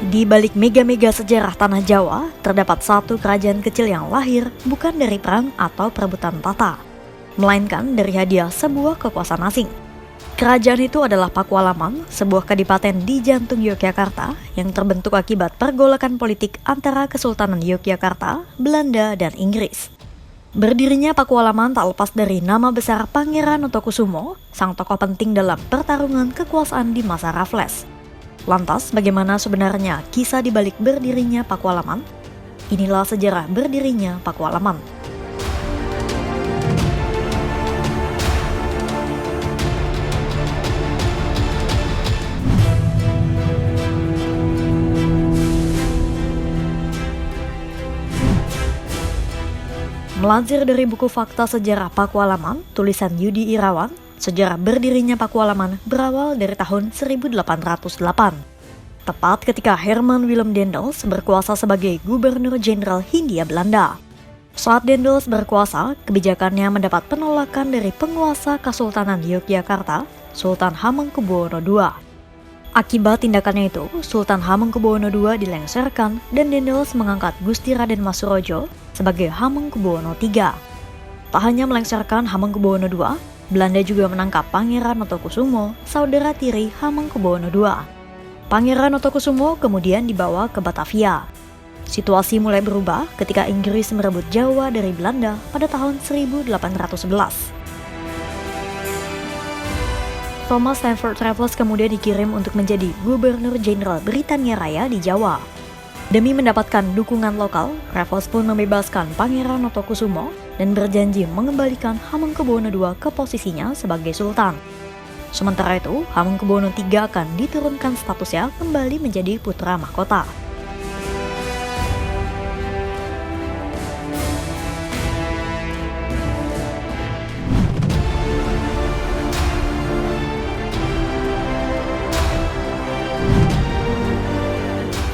Di balik mega-mega sejarah tanah Jawa, terdapat satu kerajaan kecil yang lahir bukan dari perang atau perebutan tata, melainkan dari hadiah sebuah kekuasaan asing. Kerajaan itu adalah Pakualaman, sebuah kadipaten di jantung Yogyakarta yang terbentuk akibat pergolakan politik antara Kesultanan Yogyakarta, Belanda, dan Inggris. Berdirinya Pakualaman tak lepas dari nama besar Pangeran Notokusumo, sang tokoh penting dalam pertarungan kekuasaan di masa Raffles. Lantas, bagaimana sebenarnya kisah di balik berdirinya Pakualaman? Inilah sejarah berdirinya Pakualaman. Melansir dari buku Fakta Sejarah Pakualaman, tulisan Yudi Irawan, sejarah berdirinya Pakualaman berawal dari tahun 1808. Tepat ketika Herman Willem Daendels berkuasa sebagai Gubernur Jenderal Hindia Belanda. Saat Daendels berkuasa, kebijakannya mendapat penolakan dari penguasa Kesultanan Yogyakarta, Sultan Hamengkubuwono II. Akibat tindakannya itu, Sultan Hamengkubuwono II dilengsarkan dan Daendels mengangkat Gusti Raden Mas Surojo sebagai Hamengkubuwono III. Tak hanya melengsarkan Hamengkubuwono II, Belanda juga menangkap Pangeran Notokusumo, saudara tiri Hamengkubuwono II. Pangeran Notokusumo kemudian dibawa ke Batavia. Situasi mulai berubah ketika Inggris merebut Jawa dari Belanda pada tahun 1811. Thomas Stamford Raffles kemudian dikirim untuk menjadi Gubernur Jenderal Britania Raya di Jawa. Demi mendapatkan dukungan lokal, Raffles pun membebaskan Pangeran Notokusumo dan berjanji mengembalikan Hamengkubuwono II ke posisinya sebagai Sultan. Sementara itu, Hamengkubuwono III akan diturunkan statusnya kembali menjadi putra mahkota.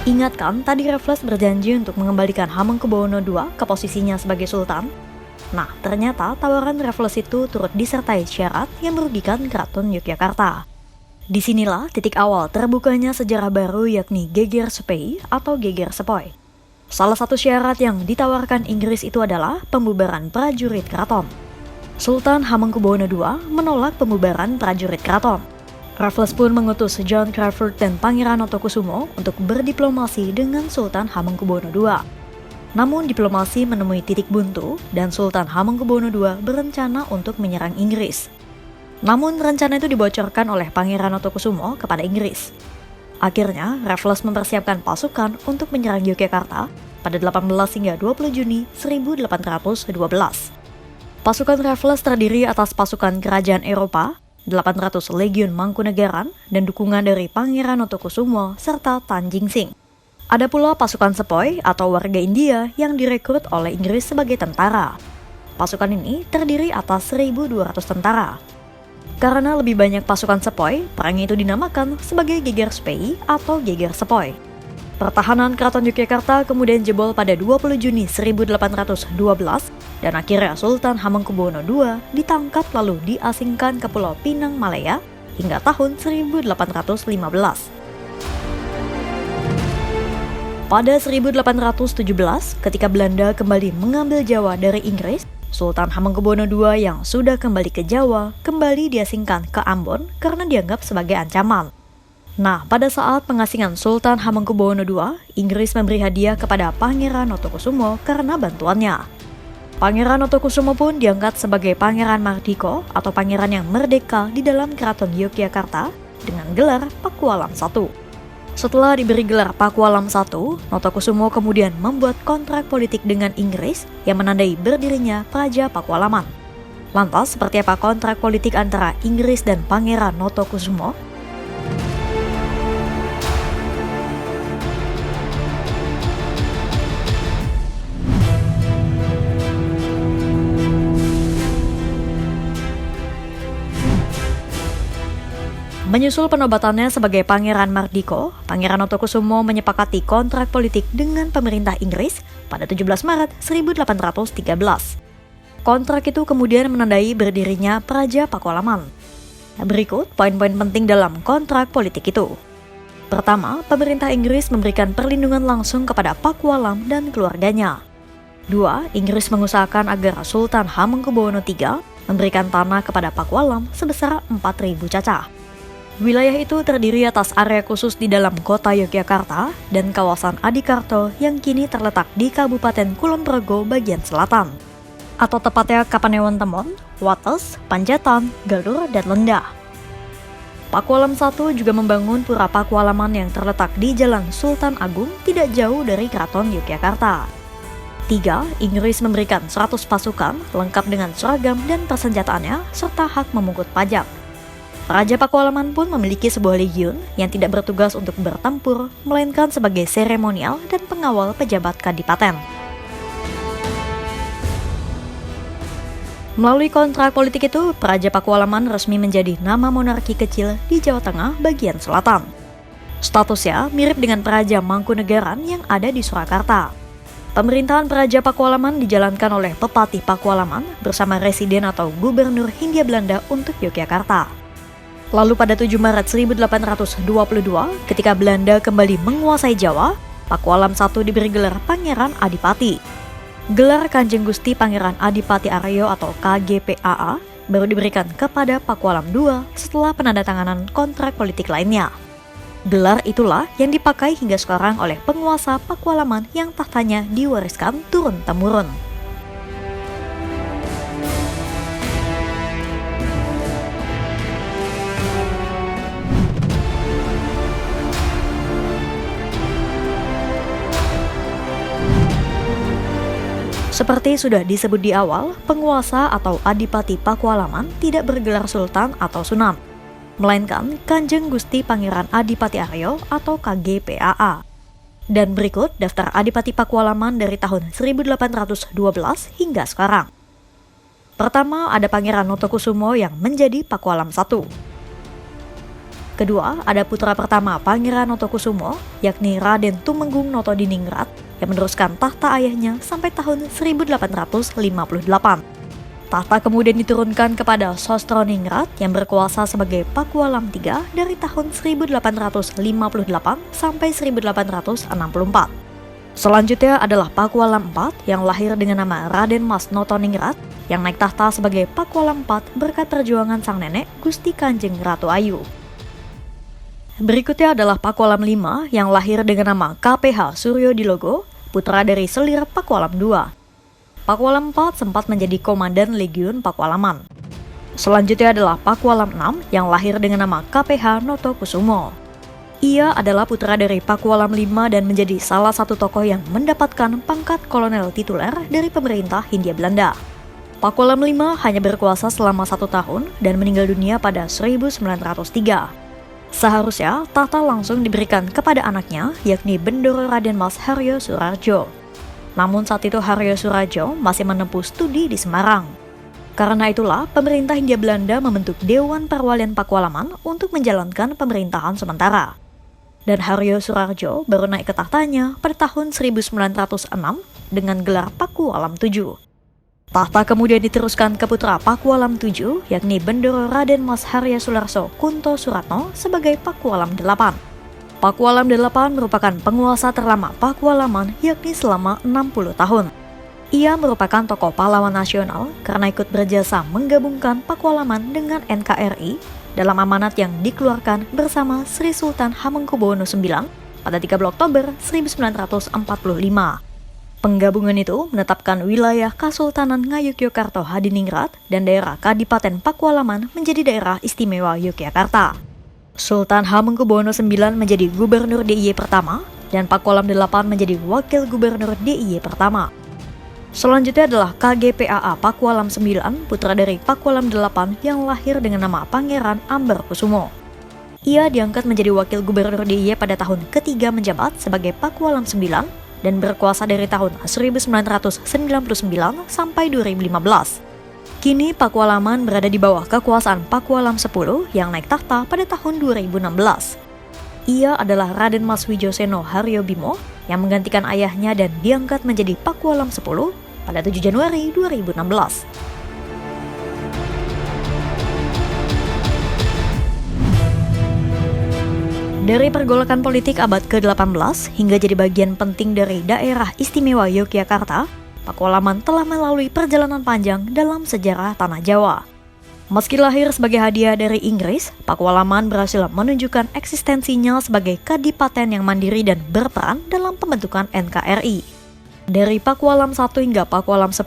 Ingatkan tadi Raffles berjanji untuk mengembalikan Hamengkubuwono II ke posisinya sebagai Sultan? Nah, ternyata tawaran Raffles itu turut disertai syarat yang merugikan Keraton Yogyakarta. Disinilah titik awal terbukanya sejarah baru yakni Geger Sepei atau Geger Sepoi. Salah satu syarat yang ditawarkan Inggris itu adalah pembubaran prajurit keraton. Sultan Hamengkubuwono II menolak pembubaran prajurit keraton. Raffles pun mengutus John Crawfurd dan Pangeran Notokusumo untuk berdiplomasi dengan Sultan Hamengkubuwono II. Namun diplomasi menemui titik buntu dan Sultan Hamengkubuwono II berencana untuk menyerang Inggris. Namun rencana itu dibocorkan oleh Pangeran Notokusumo kepada Inggris. Akhirnya, Raffles mempersiapkan pasukan untuk menyerang Yogyakarta pada 18 hingga 20 Juni 1812. Pasukan Raffles terdiri atas pasukan kerajaan Eropa, 800 legiun Mangkunegaran, dan dukungan dari Pangeran Notokusumo serta Tanjing Sing. Ada pula pasukan Sepoi atau warga India yang direkrut oleh Inggris sebagai tentara. Pasukan ini terdiri atas 1.200 tentara. Karena lebih banyak pasukan Sepoi, perang itu dinamakan sebagai Geger Sepei atau Geger Sepoi. Pertahanan Keraton Yogyakarta kemudian jebol pada 20 Juni 1812 dan akhirnya Sultan Hamengkubuwono II ditangkap lalu diasingkan ke Pulau Pinang, Malaya hingga tahun 1815. Pada 1817, ketika Belanda kembali mengambil Jawa dari Inggris, Sultan Hamengkubuwono II yang sudah kembali ke Jawa kembali diasingkan ke Ambon karena dianggap sebagai ancaman. Nah, pada saat pengasingan Sultan Hamengkubuwono II, Inggris memberi hadiah kepada Pangeran Notokusumo karena bantuannya. Pangeran Notokusumo pun diangkat sebagai Pangeran Mardiko atau Pangeran yang merdeka di dalam Keraton Yogyakarta dengan gelar Pakualam I. Setelah diberi gelar Pakualam I, Notokusumo kemudian membuat kontrak politik dengan Inggris yang menandai berdirinya Praja Pakualaman. Lantas, seperti apa kontrak politik antara Inggris dan Pangeran Notokusumo? Menyusul penobatannya sebagai Pangeran Mardiko, Pangeran Notokusumo menyepakati kontrak politik dengan pemerintah Inggris pada 17 Maret 1813. Kontrak itu kemudian menandai berdirinya Praja Pakualaman. Berikut poin-poin penting dalam kontrak politik itu. Pertama, pemerintah Inggris memberikan perlindungan langsung kepada Pakualam dan keluarganya. 2. Inggris mengusahakan agar Sultan Hamengkubuwono III memberikan tanah kepada Pakualam sebesar 4.000 cacah. Wilayah itu terdiri atas area khusus di dalam kota Yogyakarta dan kawasan Adikarto yang kini terletak di Kabupaten Kulon Progo bagian selatan. Atau tepatnya Kapanewon Temon, Wates, Panjatan, Galur, dan Lendah. Pakualam I juga membangun pura Pakualaman yang terletak di Jalan Sultan Agung tidak jauh dari Keraton Yogyakarta. 3. Inggris memberikan 100 pasukan lengkap dengan seragam dan persenjataannya serta hak memungut pajak. Raja Pakualaman pun memiliki sebuah legiun yang tidak bertugas untuk bertempur, melainkan sebagai seremonial dan pengawal pejabat kadipaten. Melalui kontrak politik itu, Raja Pakualaman resmi menjadi nama monarki kecil di Jawa Tengah bagian selatan. Statusnya mirip dengan Praja Mangkunegaran yang ada di Surakarta. Pemerintahan Praja Pakualaman dijalankan oleh Pepatih Pakualaman bersama residen atau gubernur Hindia Belanda untuk Yogyakarta. Lalu pada 7 Maret 1822, ketika Belanda kembali menguasai Jawa, Pakualam I diberi gelar Pangeran Adipati. Gelar Kanjeng Gusti Pangeran Adipati Aryo atau KGPAA baru diberikan kepada Pakualam II setelah penandatanganan kontrak politik lainnya. Gelar itulah yang dipakai hingga sekarang oleh penguasa Pakualaman yang tahtanya diwariskan turun-temurun. Seperti sudah disebut di awal, penguasa atau Adipati Pakualaman tidak bergelar Sultan atau Sunan, melainkan Kanjeng Gusti Pangeran Adipati Aryo atau KGPAA. Dan berikut daftar Adipati Pakualaman dari tahun 1812 hingga sekarang. Pertama ada Pangeran Notokusumo yang menjadi Pakualam I. Kedua ada putra pertama Pangeran Notokusumo, yakni Raden Tumenggung Notodiningrat yang meneruskan tahta ayahnya sampai tahun 1858. Tahta kemudian diturunkan kepada Sostroningrat yang berkuasa sebagai Pakualam III dari tahun 1858 sampai 1864. Selanjutnya adalah Pakualam IV yang lahir dengan nama Raden Mas Notoningrat yang naik tahta sebagai Pakualam IV berkat perjuangan sang nenek Gusti Kanjeng Ratu Ayu. Berikutnya adalah Pakualam V yang lahir dengan nama KPH Suryo Dilogo, putra dari selir Pakualam II. Pakualam IV sempat menjadi komandan Legiun Pakualaman. Selanjutnya adalah Pakualam VI yang lahir dengan nama KPH Notokusumo. Ia adalah putra dari Pakualam V dan menjadi salah satu tokoh yang mendapatkan pangkat kolonel tituler dari pemerintah Hindia Belanda. Pakualam V hanya berkuasa selama 1 tahun dan meninggal dunia pada 1903. Seharusnya tahta langsung diberikan kepada anaknya, yakni Bendoro Raden Mas Haryo Surarjo. Namun saat itu Haryo Surarjo masih menempuh studi di Semarang. Karena itulah pemerintah Hindia Belanda membentuk Dewan Perwalian Pakualaman untuk menjalankan pemerintahan sementara. Dan Haryo Surarjo baru naik ke tahtanya pada tahun 1906 dengan gelar Pakualam VII. Tahta kemudian diteruskan ke putra Pakualam VII, yakni Bendoro Raden Mas Harya Sularso Kunto Suratno sebagai Pakualam VIII. Pakualam VIII merupakan penguasa terlama Pakualaman, yakni selama 60 tahun. Ia merupakan tokoh pahlawan nasional karena ikut berjasa menggabungkan Pakualaman dengan NKRI dalam amanat yang dikeluarkan bersama Sri Sultan Hamengkubuwono IX pada 13 Oktober 1945. Penggabungan itu menetapkan wilayah Kasultanan Ngayogyakarta Hadiningrat dan daerah Kadipaten Pakualaman menjadi daerah istimewa Yogyakarta. Sultan Hamengkubuwono IX menjadi gubernur DIY pertama dan Pakualam VIII menjadi wakil gubernur DIY pertama. Selanjutnya adalah KGPAA Pakualam IX, putra dari Pakualam VIII yang lahir dengan nama Pangeran Ambarkusumo. Ia diangkat menjadi wakil gubernur DIY pada tahun ketiga menjabat sebagai Pakualam IX dan berkuasa dari tahun 1999 sampai 2015. Kini Pakualaman berada di bawah kekuasaan Pakualam X yang naik tahta pada tahun 2016. Ia adalah Raden Mas Wijoseno Haryobimo yang menggantikan ayahnya dan diangkat menjadi Pakualam X pada 7 Januari 2016. Dari pergolakan politik abad ke-18 hingga jadi bagian penting dari daerah istimewa Yogyakarta, Pakualaman telah melalui perjalanan panjang dalam sejarah tanah Jawa. Meski lahir sebagai hadiah dari Inggris, Pakualaman berhasil menunjukkan eksistensinya sebagai kadipaten yang mandiri dan berperan dalam pembentukan NKRI. Dari Pakualam 1 hingga Pakualam 10,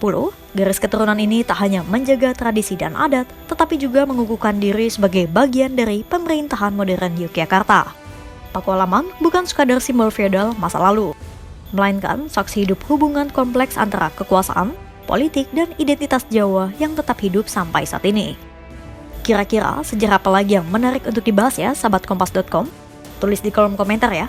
garis keturunan ini tak hanya menjaga tradisi dan adat, tetapi juga mengukuhkan diri sebagai bagian dari pemerintahan modern Yogyakarta. Pakualaman bukan sekadar simbol feodal masa lalu, melainkan saksi hidup hubungan kompleks antara kekuasaan, politik, dan identitas Jawa yang tetap hidup sampai saat ini. Kira-kira sejarah apa lagi yang menarik untuk dibahas ya, sahabat kompas.com? Tulis di kolom komentar ya.